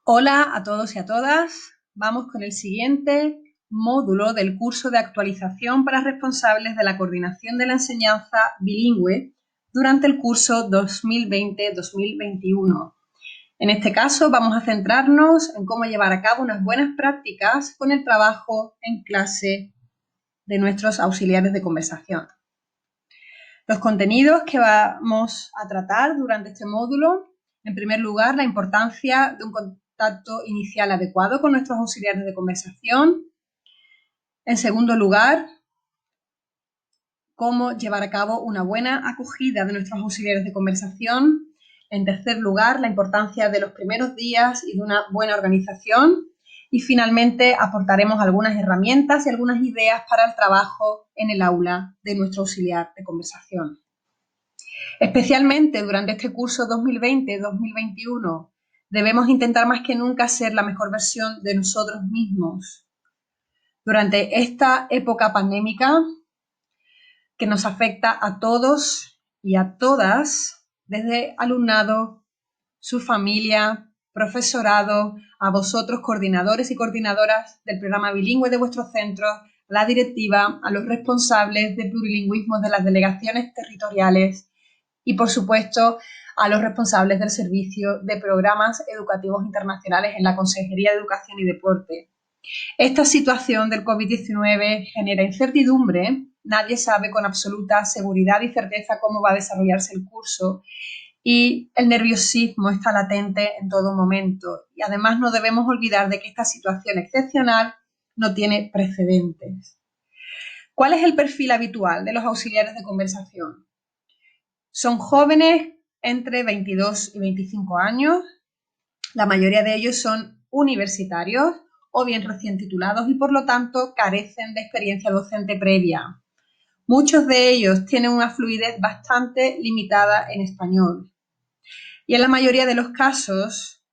Hola a todos y a todas. Vamos con el siguiente módulo del curso de actualización para responsables de la coordinación de la enseñanza bilingüe durante el curso 2020-2021. En este caso vamos a centrarnos en cómo llevar a cabo unas buenas prácticas con el trabajo en clase de nuestros auxiliares de conversación. Los contenidos que vamos a tratar durante este módulo: en primer lugar, la importancia de un contacto inicial adecuado con nuestros auxiliares de conversación. En segundo lugar, cómo llevar a cabo una buena acogida de nuestros auxiliares de conversación. En tercer lugar, la importancia de los primeros días y de una buena organización. Y finalmente aportaremos algunas herramientas y algunas ideas para el trabajo en el aula de nuestro auxiliar de conversación. Especialmente durante este curso 2020-2021 debemos intentar más que nunca ser la mejor versión de nosotros mismos. Durante esta época pandémica que nos afecta a todos y a todas, desde alumnado, su familia, profesorado, a vosotros coordinadores y coordinadoras del programa bilingüe de vuestros centros, la directiva, a los responsables de plurilingüismo de las delegaciones territoriales y, por supuesto, a los responsables del servicio de programas educativos internacionales en la Consejería de Educación y Deporte. Esta situación del COVID-19 genera incertidumbre. Nadie sabe con absoluta seguridad y certeza cómo va a desarrollarse el curso y el nerviosismo está latente en todo momento. Y además no debemos olvidar de que esta situación excepcional no tiene precedentes. ¿Cuál es el perfil habitual de los auxiliares de conversación? Son jóvenes entre 22 y 25 años. La mayoría de ellos son universitarios o bien recién titulados y por lo tanto carecen de experiencia docente previa. Muchos de ellos tienen una fluidez bastante limitada en español y en la mayoría de los casos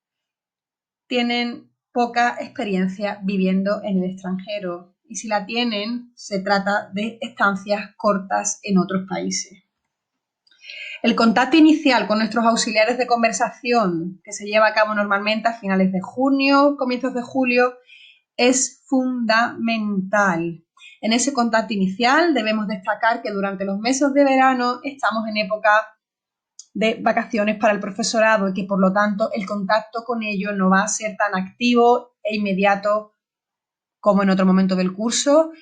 tienen poca experiencia viviendo en el extranjero y si la tienen se trata de estancias cortas en otros países. El contacto inicial con nuestros auxiliares de conversación, que se lleva a cabo normalmente a finales de junio, comienzos de julio, es fundamental. En ese contacto inicial debemos destacar que durante los meses de verano estamos en época de vacaciones para el profesorado y que por lo tanto el contacto con ellos no va a ser tan activo e inmediato como en otro momento del curso,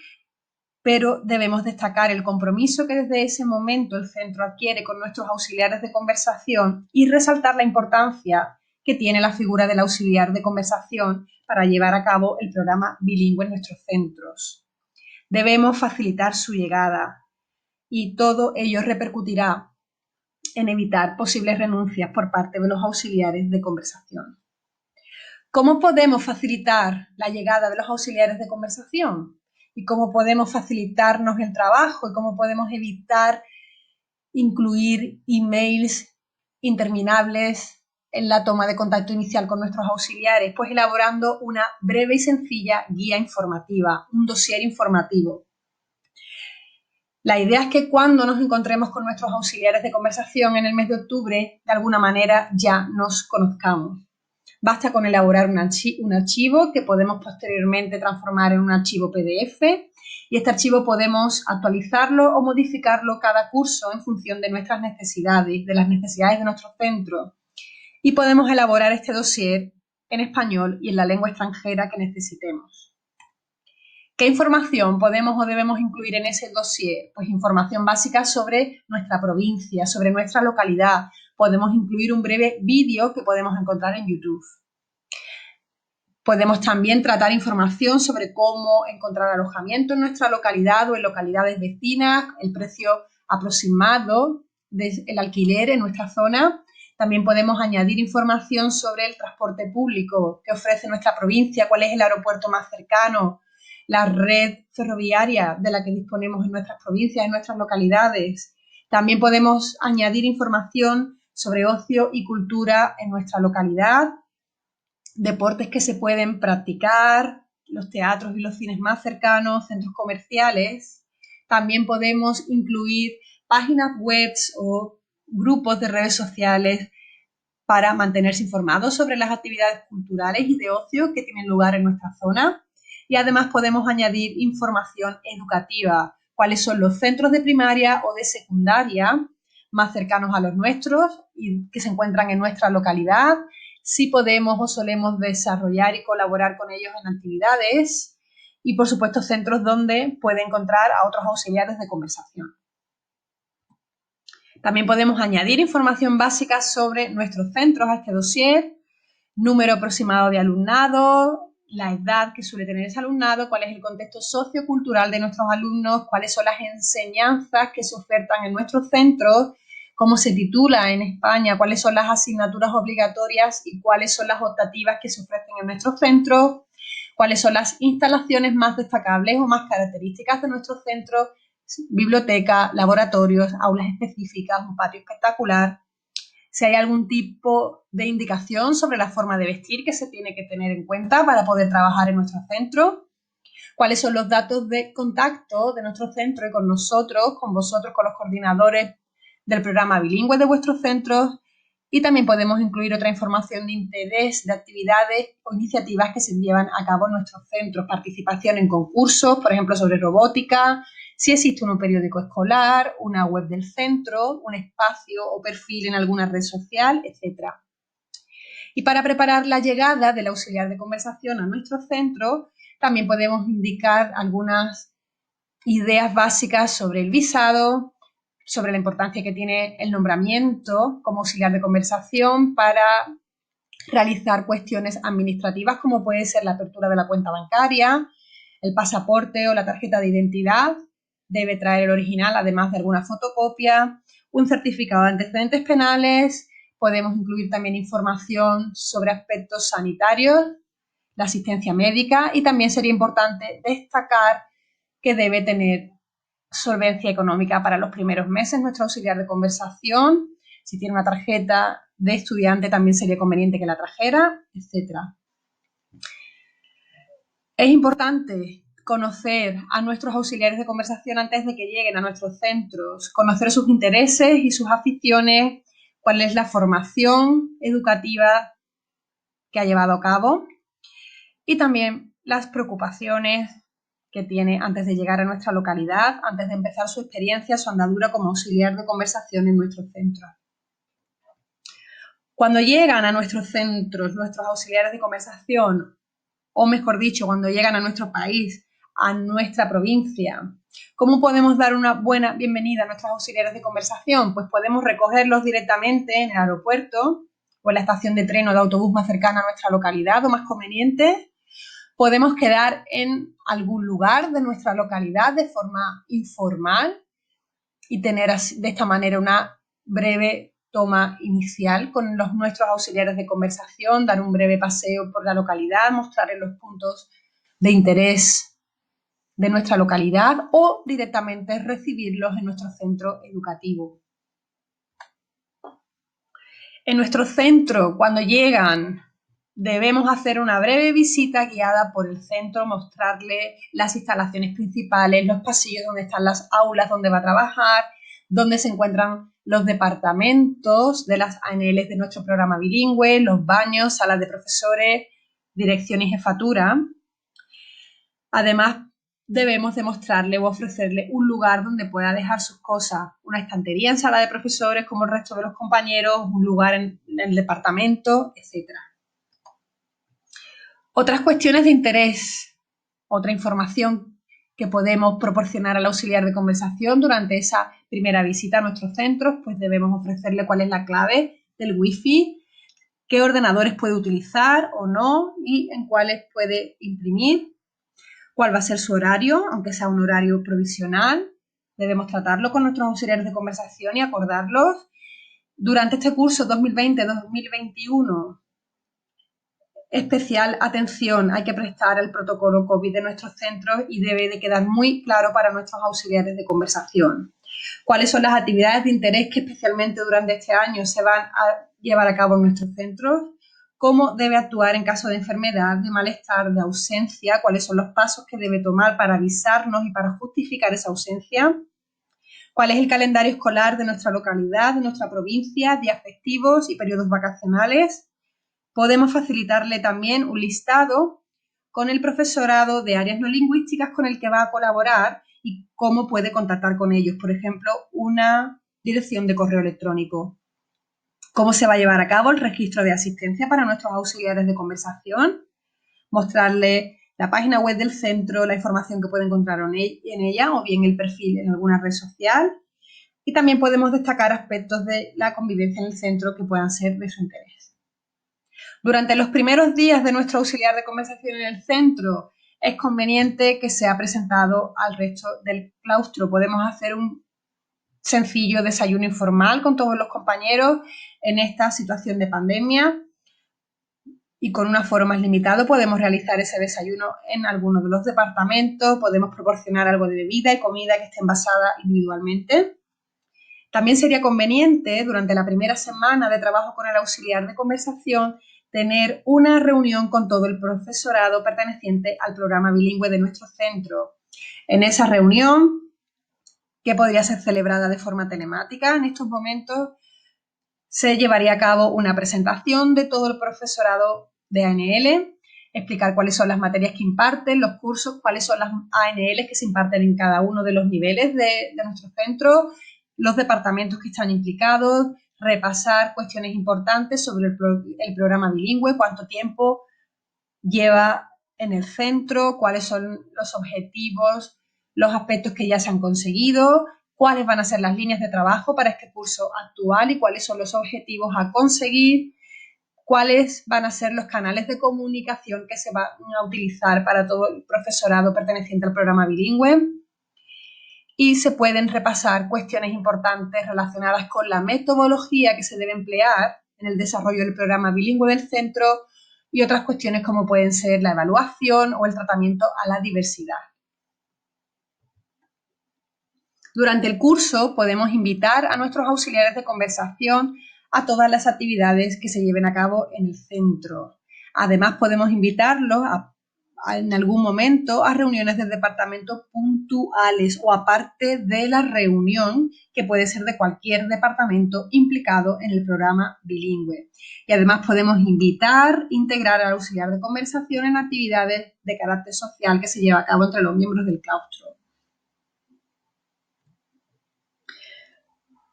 pero debemos destacar el compromiso que desde ese momento el centro adquiere con nuestros auxiliares de conversación y resaltar la importancia que tiene la figura del auxiliar de conversación para llevar a cabo el programa bilingüe en nuestros centros. Debemos facilitar su llegada y todo ello repercutirá en evitar posibles renuncias por parte de los auxiliares de conversación. ¿Cómo podemos facilitar la llegada de los auxiliares de conversación? ¿Y cómo podemos facilitarnos el trabajo? ¿Y cómo podemos evitar incluir emails interminables en la toma de contacto inicial con nuestros auxiliares? Pues elaborando una breve y sencilla guía informativa, un dossier informativo. La idea es que cuando nos encontremos con nuestros auxiliares de conversación en el mes de octubre, de alguna manera ya nos conozcamos. Basta con elaborar un archivo que podemos posteriormente transformar en un archivo PDF y este archivo podemos actualizarlo o modificarlo cada curso en función de nuestras necesidades, de las necesidades de nuestro centro. Y podemos elaborar este dossier en español y en la lengua extranjera que necesitemos. ¿Qué información podemos o debemos incluir en ese dossier? Pues información básica sobre nuestra provincia, sobre nuestra localidad. Podemos incluir un breve vídeo que podemos encontrar en YouTube. Podemos también tratar información sobre cómo encontrar alojamiento en nuestra localidad o en localidades vecinas, el precio aproximado del alquiler en nuestra zona. También podemos añadir información sobre el transporte público que ofrece nuestra provincia, cuál es el aeropuerto más cercano, la red ferroviaria de la que disponemos en nuestras provincias, en nuestras localidades. También podemos añadir información sobre ocio y cultura en nuestra localidad, deportes que se pueden practicar, los teatros y los cines más cercanos, centros comerciales. También podemos incluir páginas web o grupos de redes sociales para mantenerse informados sobre las actividades culturales y de ocio que tienen lugar en nuestra zona. Y además podemos añadir información educativa, cuáles son los centros de primaria o de secundaria más cercanos a los nuestros y que se encuentran en nuestra localidad, si podemos o solemos desarrollar y colaborar con ellos en actividades y, por supuesto, centros donde puede encontrar a otros auxiliares de conversación. También podemos añadir información básica sobre nuestros centros a este dossier, número aproximado de alumnado, la edad que suele tener ese alumnado, cuál es el contexto sociocultural de nuestros alumnos, cuáles son las enseñanzas que se ofertan en nuestros centros, cómo se titula en España, cuáles son las asignaturas obligatorias y cuáles son las optativas que se ofrecen en nuestros centros, cuáles son las instalaciones más destacables o más características de nuestros centros, biblioteca, laboratorios, aulas específicas, un patio espectacular, si hay algún tipo de indicación sobre la forma de vestir que se tiene que tener en cuenta para poder trabajar en nuestro centro, cuáles son los datos de contacto de nuestro centro y con nosotros, con vosotros, con los coordinadores del programa bilingüe de vuestros centros, y también podemos incluir otra información de interés, de actividades o iniciativas que se llevan a cabo en nuestros centros, participación en concursos, por ejemplo, sobre robótica, si existe un periódico escolar, una web del centro, un espacio o perfil en alguna red social, etc. Y para preparar la llegada del auxiliar de conversación a nuestro centro, también podemos indicar algunas ideas básicas sobre el visado, sobre la importancia que tiene el nombramiento como auxiliar de conversación para realizar cuestiones administrativas como puede ser la apertura de la cuenta bancaria, el pasaporte o la tarjeta de identidad. Debe traer el original, además de alguna fotocopia, un certificado de antecedentes penales. Podemos incluir también información sobre aspectos sanitarios, la asistencia médica y también sería importante destacar que debe tener solvencia económica para los primeros meses nuestro auxiliar de conversación. Si tiene una tarjeta de estudiante también sería conveniente que la trajera, etc. Es importante conocer a nuestros auxiliares de conversación antes de que lleguen a nuestros centros, conocer sus intereses y sus aficiones, cuál es la formación educativa que ha llevado a cabo y también las preocupaciones que tiene antes de llegar a nuestra localidad, antes de empezar su experiencia, su andadura como auxiliar de conversación en nuestros centros. Cuando llegan a nuestros centros nuestros auxiliares de conversación, o mejor dicho, cuando llegan a nuestro país, a nuestra provincia, ¿cómo podemos dar una buena bienvenida a nuestros auxiliares de conversación? Pues podemos recogerlos directamente en el aeropuerto o en la estación de tren o de autobús más cercana a nuestra localidad o más conveniente. Podemos quedar en algún lugar de nuestra localidad de forma informal y tener de esta manera una breve toma inicial con nuestros auxiliares de conversación, dar un breve paseo por la localidad, mostrarles los puntos de interés de nuestra localidad o directamente recibirlos en nuestro centro educativo. En nuestro centro, cuando llegan, debemos hacer una breve visita guiada por el centro, mostrarle las instalaciones principales, los pasillos donde están las aulas donde va a trabajar, donde se encuentran los departamentos de las ANLs de nuestro programa bilingüe, los baños, salas de profesores, dirección y jefatura. Además, debemos demostrarle o ofrecerle un lugar donde pueda dejar sus cosas, una estantería en sala de profesores como el resto de los compañeros, un lugar en el departamento, etc. Otras cuestiones de interés, otra información que podemos proporcionar al auxiliar de conversación durante esa primera visita a nuestros centros, pues debemos ofrecerle cuál es la clave del Wi-Fi, qué ordenadores puede utilizar o no y en cuáles puede imprimir, cuál va a ser su horario, aunque sea un horario provisional. Debemos tratarlo con nuestros auxiliares de conversación y acordarlos. Durante este curso 2020-2021, especial atención hay que prestar al protocolo COVID de nuestros centros y debe de quedar muy claro para nuestros auxiliares de conversación. ¿Cuáles son las actividades de interés que especialmente durante este año se van a llevar a cabo en nuestros centros? ¿Cómo debe actuar en caso de enfermedad, de malestar, de ausencia? ¿Cuáles son los pasos que debe tomar para avisarnos y para justificar esa ausencia? cuál es el calendario escolar de nuestra localidad, de nuestra provincia, días festivos y periodos vacacionales. Podemos facilitarle también un listado con el profesorado de áreas no lingüísticas con el que va a colaborar y cómo puede contactar con ellos. Por ejemplo, una dirección de correo electrónico. Cómo se va a llevar a cabo el registro de asistencia para nuestros auxiliares de conversación. Mostrarle la página web del centro, la información que puede encontrar en ella o bien el perfil en alguna red social. Y también podemos destacar aspectos de la convivencia en el centro que puedan ser de su interés. Durante los primeros días de nuestro auxiliar de conversación en el centro, es conveniente que sea presentado al resto del claustro. Podemos hacer un sencillo desayuno informal con todos los compañeros en esta situación de pandemia y con un aforo más limitado podemos realizar ese desayuno en alguno de los departamentos, podemos proporcionar algo de bebida y comida que esté envasada individualmente. También sería conveniente durante la primera semana de trabajo con el auxiliar de conversación tener una reunión con todo el profesorado perteneciente al programa bilingüe de nuestro centro. En esa reunión, que podría ser celebrada de forma telemática en estos momentos, se llevaría a cabo una presentación de todo el profesorado de ANL, explicar cuáles son las materias que imparten, los cursos, cuáles son las ANL que se imparten en cada uno de los niveles de nuestro centro, los departamentos que están implicados, repasar cuestiones importantes sobre el programa bilingüe, cuánto tiempo lleva en el centro, cuáles son los objetivos, los aspectos que ya se han conseguido, cuáles van a ser las líneas de trabajo para este curso actual y cuáles son los objetivos a conseguir, cuáles van a ser los canales de comunicación que se van a utilizar para todo el profesorado perteneciente al programa bilingüe. Y se pueden repasar cuestiones importantes relacionadas con la metodología que se debe emplear en el desarrollo del programa bilingüe del centro y otras cuestiones como pueden ser la evaluación o el tratamiento a la diversidad. Durante el curso podemos invitar a nuestros auxiliares de conversación a todas las actividades que se lleven a cabo en el centro. Además, podemos invitarlos en algún momento a reuniones del departamento puntuales o aparte de la reunión que puede ser de cualquier departamento implicado en el programa bilingüe. Y además podemos integrar al auxiliar de conversación en actividades de carácter social que se lleva a cabo entre los miembros del claustro.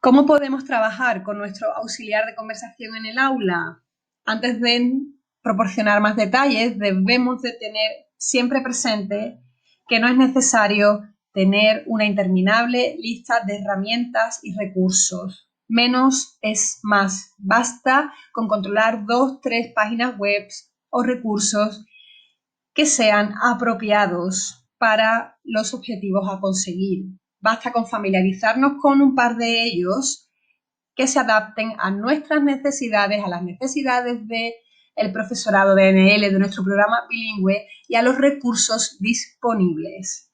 ¿Cómo podemos trabajar con nuestro auxiliar de conversación en el aula? Antes de proporcionar más detalles, debemos de tener siempre presente que no es necesario tener una interminable lista de herramientas y recursos. Menos es más. Basta con controlar 2 o 3 páginas web o recursos que sean apropiados para los objetivos a conseguir. Basta con familiarizarnos con un par de ellos que se adapten a nuestras necesidades, a las necesidades del profesorado de ANL, de nuestro programa bilingüe y a los recursos disponibles.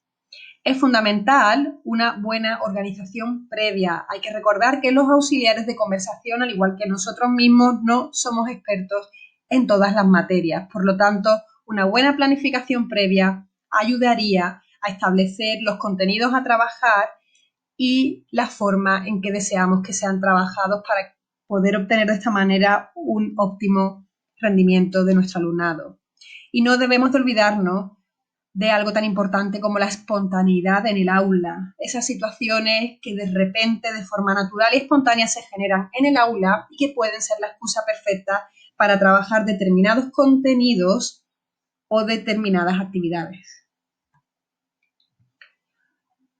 Es fundamental una buena organización previa. Hay que recordar que los auxiliares de conversación, al igual que nosotros mismos, no somos expertos en todas las materias. Por lo tanto, una buena planificación previa ayudaría a establecer los contenidos a trabajar y la forma en que deseamos que sean trabajados para poder obtener de esta manera un óptimo rendimiento de nuestro alumnado. Y no debemos de olvidarnos de algo tan importante como la espontaneidad en el aula. Esas situaciones que de repente, de forma natural y espontánea, se generan en el aula y que pueden ser la excusa perfecta para trabajar determinados contenidos o determinadas actividades.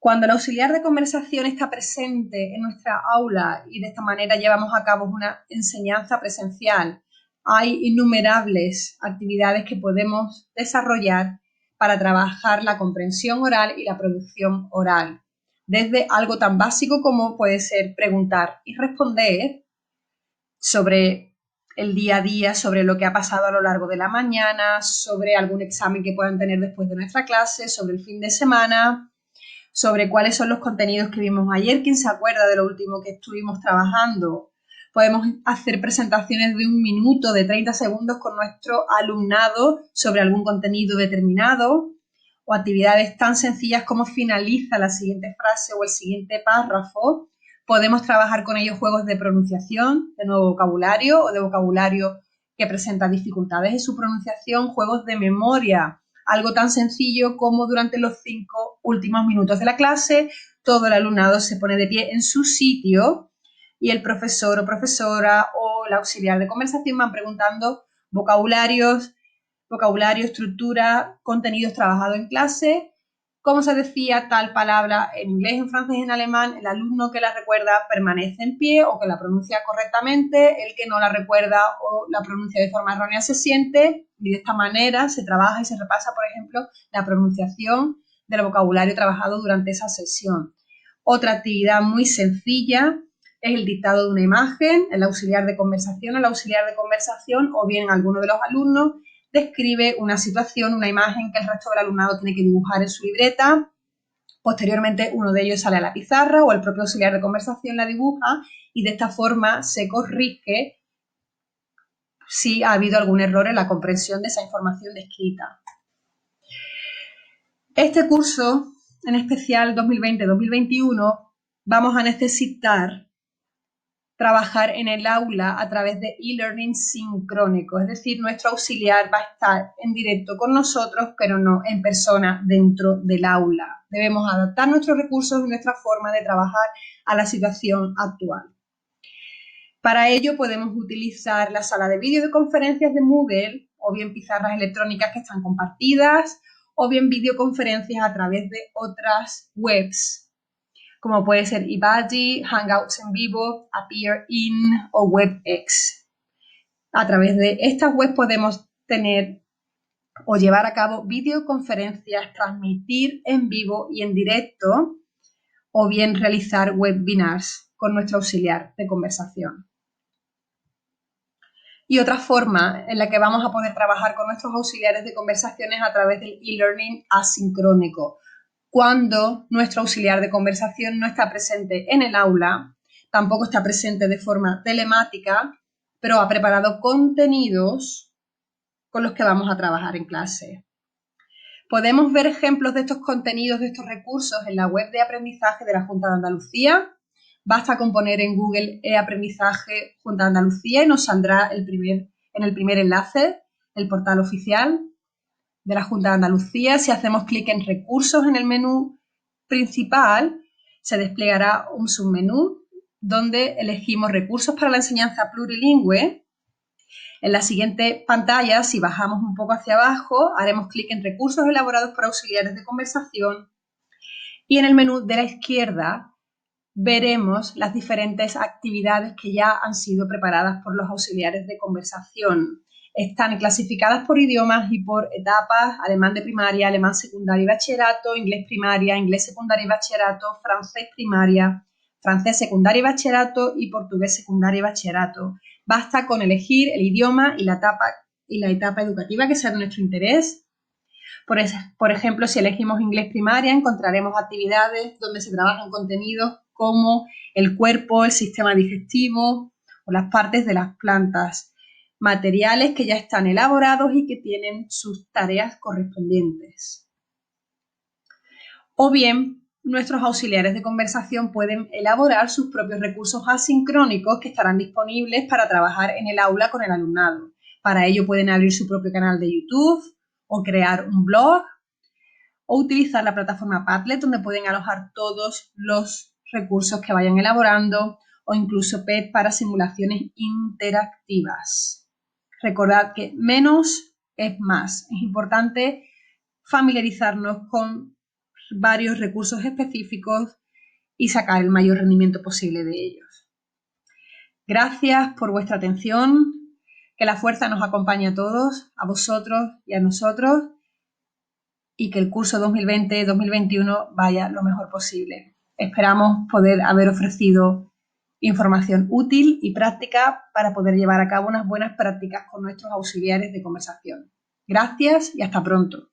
Cuando el auxiliar de conversación está presente en nuestra aula y de esta manera llevamos a cabo una enseñanza presencial, hay innumerables actividades que podemos desarrollar para trabajar la comprensión oral y la producción oral. Desde algo tan básico como puede ser preguntar y responder sobre el día a día, sobre lo que ha pasado a lo largo de la mañana, sobre algún examen que puedan tener después de nuestra clase, sobre el fin de semana, sobre cuáles son los contenidos que vimos ayer, quién se acuerda de lo último que estuvimos trabajando. Podemos hacer presentaciones de 1 minuto, de 30 segundos con nuestro alumnado sobre algún contenido determinado o actividades tan sencillas como finaliza la siguiente frase o el siguiente párrafo. Podemos trabajar con ellos juegos de pronunciación, de nuevo vocabulario o de vocabulario que presenta dificultades en su pronunciación, juegos de memoria, algo tan sencillo como durante los 5 últimos minutos de la clase, todo el alumnado se pone de pie en su sitio y el profesor o profesora o el auxiliar de conversación van preguntando vocabulario, estructura, contenidos trabajados en clase, cómo se decía tal palabra en inglés, en francés, en alemán. El alumno que la recuerda permanece en pie o que la pronuncia correctamente, el que no la recuerda o la pronuncia de forma errónea se siente, y de esta manera se trabaja y se repasa, por ejemplo, la pronunciación del vocabulario trabajado durante esa sesión. Otra actividad muy sencilla es el dictado de una imagen. El auxiliar de conversación o bien alguno de los alumnos describe una situación, una imagen que el resto del alumnado tiene que dibujar en su libreta. Posteriormente, uno de ellos sale a la pizarra o el propio auxiliar de conversación la dibuja y de esta forma se corrige si ha habido algún error en la comprensión de esa información descrita. Este curso, en especial 2020-2021, vamos a necesitar trabajar en el aula a través de e-learning sincrónico, es decir, nuestro auxiliar va a estar en directo con nosotros, pero no en persona dentro del aula. Debemos adaptar nuestros recursos y nuestra forma de trabajar a la situación actual. Para ello podemos utilizar la sala de videoconferencias de Moodle, o bien pizarras electrónicas que están compartidas, o bien videoconferencias a través de otras webs, como puede ser eBuddy, Hangouts en vivo, Appear.in o WebEx. A través de estas webs podemos tener o llevar a cabo videoconferencias, transmitir en vivo y en directo, o bien realizar webinars con nuestro auxiliar de conversación. Y otra forma en la que vamos a poder trabajar con nuestros auxiliares de conversación es a través del e-learning asincrónico. Cuando nuestro auxiliar de conversación no está presente en el aula, tampoco está presente de forma telemática, pero ha preparado contenidos con los que vamos a trabajar en clase. Podemos ver ejemplos de estos contenidos, de estos recursos en la web de aprendizaje de la Junta de Andalucía. Basta con poner en Google e-aprendizaje Junta de Andalucía y nos saldrá en el primer enlace el portal oficial de la Junta de Andalucía. Si hacemos clic en recursos en el menú principal, se desplegará un submenú donde elegimos recursos para la enseñanza plurilingüe. En la siguiente pantalla, si bajamos un poco hacia abajo, haremos clic en recursos elaborados por auxiliares de conversación y en el menú de la izquierda veremos las diferentes actividades que ya han sido preparadas por los auxiliares de conversación. Están clasificadas por idiomas y por etapas: alemán de primaria, alemán secundario y bachillerato, inglés primaria, inglés secundario y bachillerato, francés primaria, francés secundario y bachillerato y portugués secundario y bachillerato. Basta con elegir el idioma y la etapa educativa que sea de nuestro interés. Por ejemplo, si elegimos inglés primaria, encontraremos actividades donde se trabajan contenidos como el cuerpo, el sistema digestivo o las partes de las plantas, materiales que ya están elaborados y que tienen sus tareas correspondientes. O bien, nuestros auxiliares de conversación pueden elaborar sus propios recursos asincrónicos que estarán disponibles para trabajar en el aula con el alumnado. Para ello pueden abrir su propio canal de YouTube o crear un blog o utilizar la plataforma Padlet, donde pueden alojar todos los recursos que vayan elaborando, o incluso PET para simulaciones interactivas. Recordad que menos es más. Es importante familiarizarnos con varios recursos específicos y sacar el mayor rendimiento posible de ellos. Gracias por vuestra atención. Que la fuerza nos acompañe a todos, a vosotros y a nosotros, y que el curso 2020-2021 vaya lo mejor posible. Esperamos poder haber ofrecido información útil y práctica para poder llevar a cabo unas buenas prácticas con nuestros auxiliares de conversación. Gracias y hasta pronto.